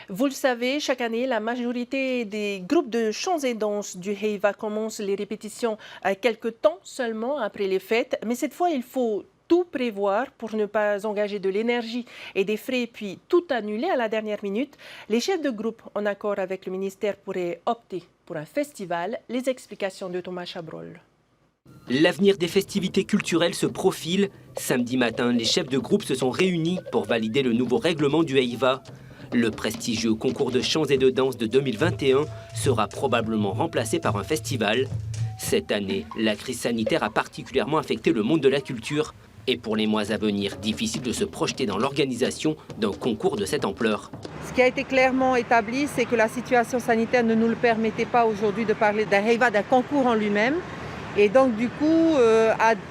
Vous le savez, chaque année, la majorité des groupes de chants et danses du Heiva commencent les répétitions à quelques temps seulement après les fêtes. Mais cette fois, il faut tout prévoir pour ne pas engager de l'énergie et des frais, puis tout annuler à la dernière minute. Les chefs de groupe, en accord avec le ministère, pourraient opter pour un festival. Les explications de Thomas Chabrol. L'avenir des festivités culturelles se profile. Samedi matin, les chefs de groupe se sont réunis pour valider le nouveau règlement du Heiva. Le prestigieux concours de chants et de danse de 2021 sera probablement remplacé par un festival. Cette année, la crise sanitaire a particulièrement affecté le monde de la culture. Et pour les mois à venir, difficile de se projeter dans l'organisation d'un concours de cette ampleur. Ce qui a été clairement établi, c'est que la situation sanitaire ne nous le permettait pas aujourd'hui de parler d'un Heiva, d'un concours en lui-même. Et donc du coup,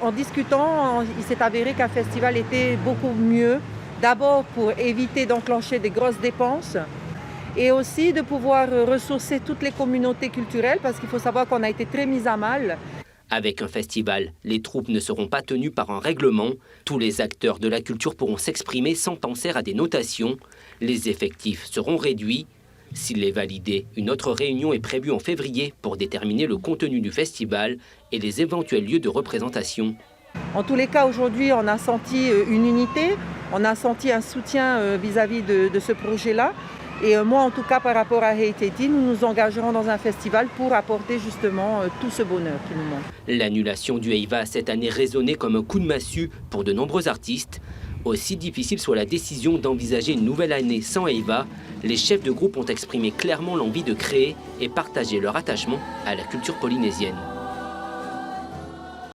en discutant, il s'est avéré qu'un festival était beaucoup mieux. D'abord pour éviter d'enclencher des grosses dépenses et aussi de pouvoir ressourcer toutes les communautés culturelles parce qu'il faut savoir qu'on a été très mis à mal. Avec un festival, les troupes ne seront pas tenues par un règlement. Tous les acteurs de la culture pourront s'exprimer sans penser à des notations. Les effectifs seront réduits. S'il est validé, une autre réunion est prévue en février pour déterminer le contenu du festival et les éventuels lieux de représentation. En tous les cas, aujourd'hui, on a senti une unité, on a senti un soutien vis-à-vis de ce projet-là. Et moi, en tout cas, par rapport à Heiteti, nous nous engagerons dans un festival pour apporter justement tout ce bonheur qui nous manque. L'annulation du Heiva a cette année résonné comme un coup de massue pour de nombreux artistes. Aussi difficile soit la décision d'envisager une nouvelle année sans Heiva, les chefs de groupe ont exprimé clairement l'envie de créer et partager leur attachement à la culture polynésienne.